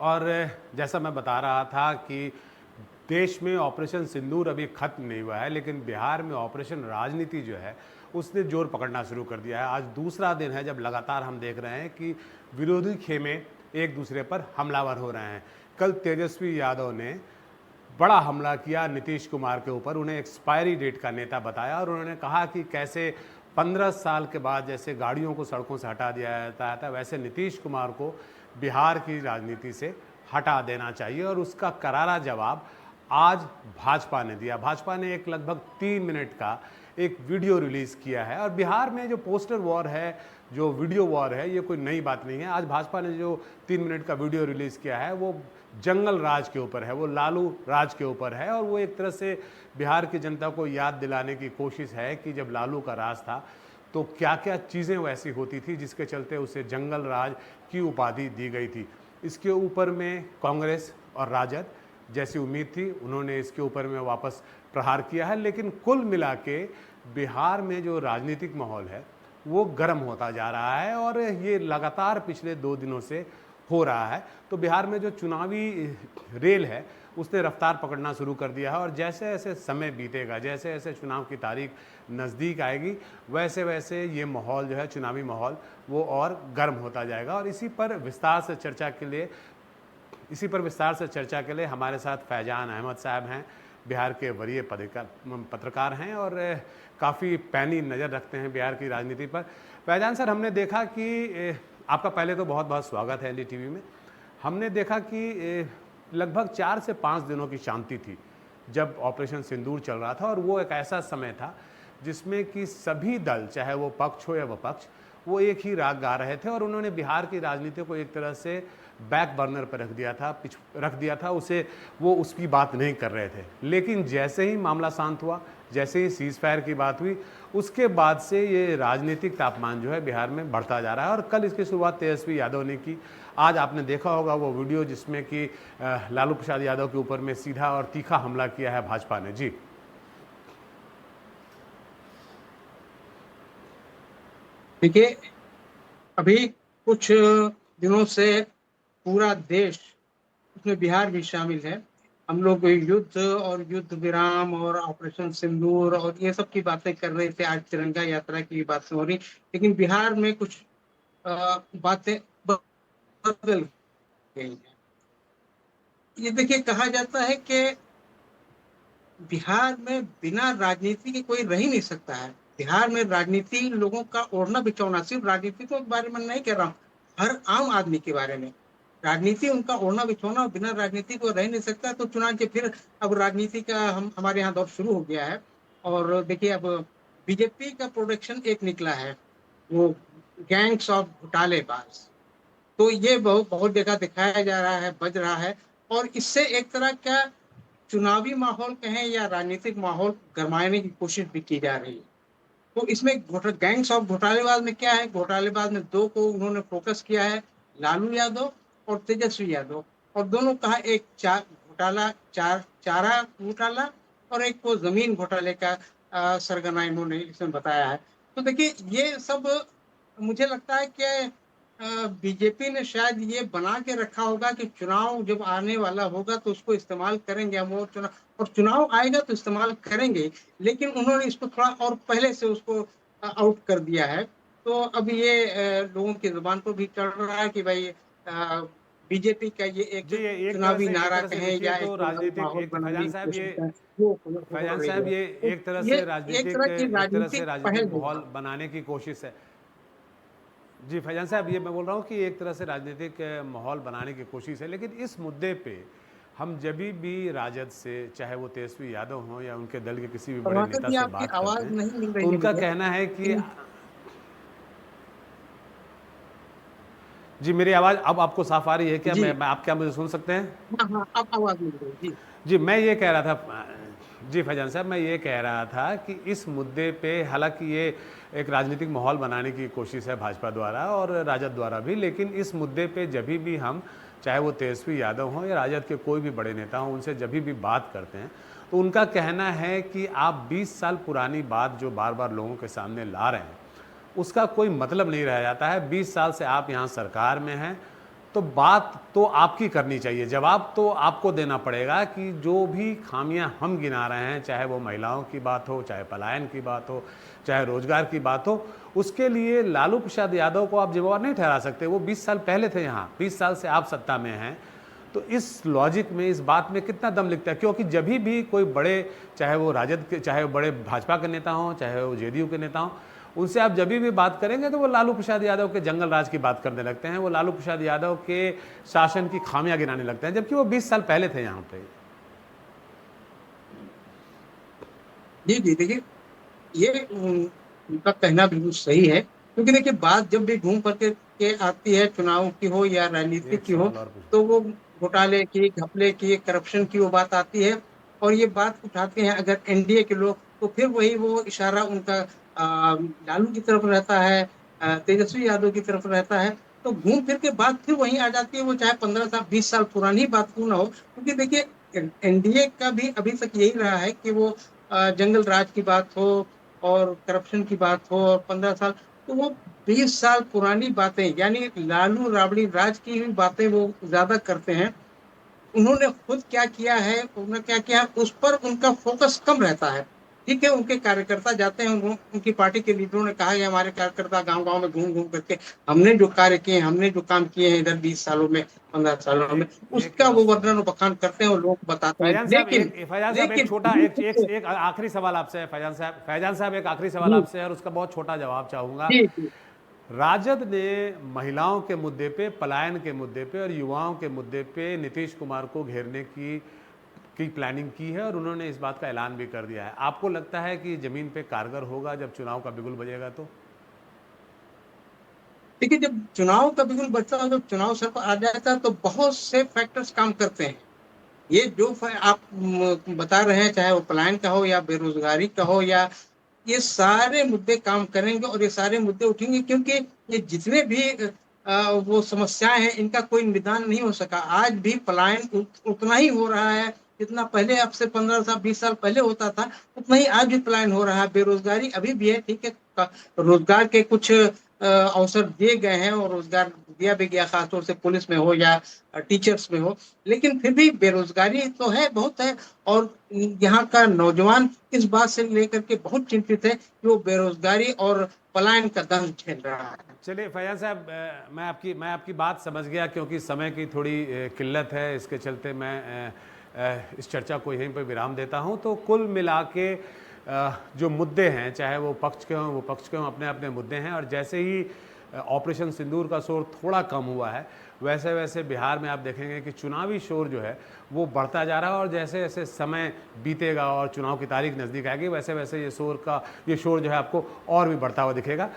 और जैसा मैं बता रहा था कि देश में ऑपरेशन सिंदूर अभी ख़त्म नहीं हुआ है, लेकिन बिहार में ऑपरेशन राजनीति जो है उसने जोर पकड़ना शुरू कर दिया है। आज दूसरा दिन है जब लगातार हम देख रहे हैं कि विरोधी खेमे एक दूसरे पर हमलावर हो रहे हैं। कल तेजस्वी यादव ने बड़ा हमला किया नीतीश कुमार के ऊपर, उन्हें एक्सपायरी डेट का नेता बताया और उन्होंने कहा कि कैसे 15 साल के बाद जैसे गाड़ियों को सड़कों से हटा दिया जाता था, वैसे नीतीश कुमार को बिहार की राजनीति से हटा देना चाहिए। और उसका करारा जवाब आज भाजपा ने दिया। भाजपा ने एक लगभग 3 मिनट का एक वीडियो रिलीज़ किया है। और बिहार में जो पोस्टर वॉर है, जो वीडियो वॉर है, ये कोई नई बात नहीं है। आज भाजपा ने जो 3 मिनट का वीडियो रिलीज़ किया है वो जंगल राज के ऊपर है, वो लालू राज के ऊपर है। और वो एक तरह से बिहार की जनता को याद दिलाने की कोशिश है कि जब लालू का राज था तो क्या क्या चीज़ें वैसी होती थी जिसके चलते उसे जंगल राज की उपाधि दी गई थी। इसके ऊपर में कांग्रेस और राजद जैसी उम्मीद थी, उन्होंने इसके ऊपर में वापस प्रहार किया है। लेकिन कुल मिला के बिहार में जो राजनीतिक माहौल है वो गर्म होता जा रहा है और ये लगातार पिछले 2 दिनों से हो रहा है। तो बिहार में जो चुनावी रेल है उसने रफ्तार पकड़ना शुरू कर दिया है और जैसे जैसे समय बीतेगा, जैसे जैसे चुनाव की तारीख नज़दीक आएगी, वैसे वैसे ये माहौल जो है, चुनावी माहौल, वो और गर्म होता जाएगा। और इसी पर विस्तार से चर्चा के लिए हमारे साथ फैजान अहमद साहब हैं, बिहार के वरीय पत्रकार हैं और काफ़ी पैनी नज़र रखते हैं बिहार की राजनीति पर। फैजान सर, हमने देखा कि आपका पहले तो बहुत बहुत स्वागत है एनडीटीवी में। हमने देखा कि लगभग 4 से 5 दिनों की शांति थी जब ऑपरेशन सिंदूर चल रहा था और वो एक ऐसा समय था जिसमें कि सभी दल, चाहे वो पक्ष हो या विपक्ष, वो एक ही राग गा रहे थे और उन्होंने बिहार की राजनीति को एक तरह से बैक बर्नर पर रख दिया था उसे, वो उसकी बात नहीं कर रहे थे। लेकिन जैसे ही मामला शांत हुआ, जैसे ही सीज़ फायर की बात हुई, उसके बाद से ये राजनीतिक तापमान जो है बिहार में बढ़ता जा रहा है। और कल इसकी शुरुआत तेजस्वी यादव ने की। आज आपने देखा होगा वो वीडियो जिसमें कि लालू प्रसाद यादव के ऊपर में सीधा और तीखा हमला किया है भाजपा ने। जी देखिए, अभी कुछ दिनों से पूरा देश, उसमें बिहार भी शामिल है, हम लोग युद्ध और युद्ध विराम और ऑपरेशन सिंदूर और ये सब की बातें कर रहे थे। आज तिरंगा यात्रा की बातें हो रही, लेकिन बिहार में कुछ बातें बदल गई हैं। ये देखिए, कहा जाता है कि बिहार में बिना राजनीति के कोई रह ही नहीं सकता है। बिहार में राजनीति लोगों का ओढ़ना बिछौना, सिर्फ राजनीति के बारे में नहीं कह रहा हूँ, हर आम आदमी के बारे में राजनीति उनका ओढ़ना बिछौना, बिना राजनीति को रह नहीं सकता। तो चुनाव के फिर अब राजनीति का हमारे यहाँ दौर शुरू हो गया है। और देखिए, अब बीजेपी का प्रोडक्शन एक निकला है, वो गैंग्स ऑफ घोटालेबाज। तो ये बहुत बहुत जगह दिखाया जा रहा है, बज रहा है। और इससे एक तरह का चुनावी माहौल कहें या राजनीतिक माहौल गरमाने की कोशिश भी की जा रही है। तो इसमें गैंग्स ऑफ घोटालेबाज में क्या है, घोटालेबाज में 2 को उन्होंने फोकस किया है, लालू यादव और तेजस्वी यादव। और दोनों कहा, एक चारा घोटाला और एक को जमीन घोटाले का सरगना इन्होंने इसमें बताया है। तो देखिए, ये सब मुझे लगता है कि बीजेपी ने शायद ये बना के रखा होगा कि चुनाव जब आने वाला होगा तो उसको इस्तेमाल करेंगे हम, और चुनाव आएगा तो इस्तेमाल करेंगे। लेकिन उन्होंने इसको थोड़ा और पहले से उसको आउट कर दिया है। तो अब ये लोगों की जुबान पर भी चढ़ रहा है कि भाई बीजेपी का ये एक जी, ये चुनावी नारा एक तरह से कहें देखिए या एक तो चुनावी राजनीतिक माहौल एक बनाने फैजान की साहब ये कोशिश है, वो हो फैजान रही साहब है। ये तो ये एक तरह की एक तरह से राजनीतिक राजनीतिक पहल है। माहौल बनाने की कोशिश है। जी फैजान साहब, ये मैं बोल रहा हूँ कि एक तरह से राजनीतिक माहौल बनाने की कोशिश है। लेकिन इस मुद्दे पे हम जब भी राजद से, चाहे वो तेजस्वी यादव हों या उनके दल के किसी भी बड़े प्रभाकर नेता जी, से आपकी बात करते आवाज हैं नहीं मिल तो रही है उनका मुझे। कहना है कि जी, मेरी आवाज़ अब आपको साफ आ रही है क्या? जी, आप क्या मुझे सुन सकते हैं? हाँ हाँ, अब आवाज मिल रही है जी। जी, मैं ये कह रहा था, जी फैजान साहब, मैं ये कह रहा था कि इस मुद्दे पे हालांकि ये एक राजनीतिक माहौल बनाने की कोशिश है भाजपा द्वारा और राजद द्वारा भी, लेकिन इस मुद्दे पे जब भी हम, चाहे वो तेजस्वी यादव हों या राजद के कोई भी बड़े नेता हों, उनसे जब भी बात करते हैं तो उनका कहना है कि आप 20 साल पुरानी बात जो बार बार लोगों के सामने ला रहे हैं उसका कोई मतलब नहीं रह जाता है। 20 साल से आप यहाँ सरकार में हैं तो बात तो आपकी करनी चाहिए, जवाब तो आपको देना पड़ेगा कि जो भी खामियां हम गिना रहे हैं, चाहे वो महिलाओं की बात हो, चाहे पलायन की बात हो, चाहे रोजगार की बात हो, उसके लिए लालू प्रसाद यादव को आप जिम्मेवार नहीं ठहरा सकते। वो 20 साल पहले थे यहाँ, 20 साल से आप सत्ता में हैं। तो इस लॉजिक में, इस बात में कितना दम लिखता है? क्योंकि जब भी कोई बड़े, चाहे वो राजद के, चाहे वो बड़े भाजपा के नेता हों, चाहे वो जेडीयू के नेता हों, उनसे आप जब भी बात करेंगे तो वो लालू प्रसाद यादव के जंगल राज की बात करने लगते हैं, वो लालू प्रसाद यादव के शासन की खामियां गिनाने लगते हैं, जबकि वो 20 साल पहले थे यहाँ पे। जी, जी, देखिए ये उनका कहना बिल्कुल सही है, क्योंकि देखिए बात जब भी घूम फिर के आती है, चुनाव की हो या राजनीति एक की हो, सवाल और पूछ। तो वो घोटाले की, घपले की, करप्शन की वो बात आती है, और ये बात उठाते हैं अगर एनडीए के लोग, तो फिर वही वो इशारा उनका लालू की तरफ रहता है, तेजस्वी यादव की तरफ रहता है। तो घूम फिर के बात फिर वहीं आ जाती है, वो चाहे 15 साल 20 साल पुरानी बात क्यों ना हो, क्योंकि देखिए एनडीए का भी अभी तक यही रहा है कि वो जंगल राज की बात हो और करप्शन की बात हो, और 15 साल, तो वो 20 साल पुरानी बातें, यानी लालू राबड़ी राज की ही बातें वो ज्यादा करते हैं। उन्होंने खुद क्या किया है, उन्होंने क्या किया है, उस पर उनका फोकस कम रहता है। ठीक है, उनके कार्यकर्ता जाते हैं, उनकी पार्टी के लीडरों ने कहा है हमारे कार्यकर्ता गांव-गांव में घूम-घूम करके हमने जो कार्य किए, हमने जो काम किए हैं इधर 20 सालों में, 15 सालों में, एक उसका वो लास्ट सवाल। वर्णन बखान करते हैं और लोगों को बताते हैं। लेकिन फैजान साहब एक लेकिन छोटा, एक आखिरी सवाल आपसे है फैजान साहब एक आखिरी सवाल जी, आपसे है और उसका बहुत छोटा जवाब चाहूंगा। जी, जी, राजद ने महिलाओं के मुद्दे पे, पलायन के मुद्दे पे और युवाओं के मुद्दे पे नीतीश कुमार को घेरने की प्लानिंग की है और उन्होंने इस बात का ऐलान भी कर दिया है। आपको लगता है कि जमीन पे कारगर होगा जब चुनाव का बिगुल बजेगा तो? देखिए जब चुनाव का बिगुल बजता है, जब चुनाव सर पर आ जाता है, तो बहुत से फैक्टर्स काम करते हैं। ये जो आप बता रहे हैं, चाहे वो पलायन का हो या बेरोजगारी का हो, या ये सारे मुद्दे काम करेंगे और ये सारे मुद्दे उठेंगे, क्योंकि ये जितने भी वो समस्याएं हैं, इनका कोई निदान नहीं हो सका। आज भी पलायन उतना ही हो रहा है जितना पहले, अब से 15 साल 20 साल पहले होता था, उतना ही आज भी पलायन हो रहा है। बेरोजगारी अभी भी है, ठीक है, रोजगार के कुछ अवसर दिए गए हैं और रोजगार दिया भी गया, खासतौर से पुलिस में हो या टीचर्स में हो, लेकिन फिर भी बेरोजगारी तो है, बहुत है। और यहाँ का नौजवान इस बात से लेकर के बहुत चिंतित है कि वो बेरोजगारी और पलायन का दंश झेल रहा है। चलिए फैजान साहब, मैं आपकी बात समझ गया, क्योंकि समय की थोड़ी किल्लत है, इसके चलते मैं इस चर्चा को यहीं पर विराम देता हूं। तो कुल मिला के जो मुद्दे हैं, चाहे वो पक्ष के हों वो पक्ष के हों, अपने अपने मुद्दे हैं। और जैसे ही ऑपरेशन सिंदूर का शोर थोड़ा कम हुआ है, वैसे वैसे बिहार में आप देखेंगे कि चुनावी शोर जो है वो बढ़ता जा रहा है। और जैसे जैसे समय बीतेगा और चुनाव की तारीख नज़दीक आएगी, वैसे वैसे ये शोर जो है आपको और भी बढ़ता हुआ दिखेगा।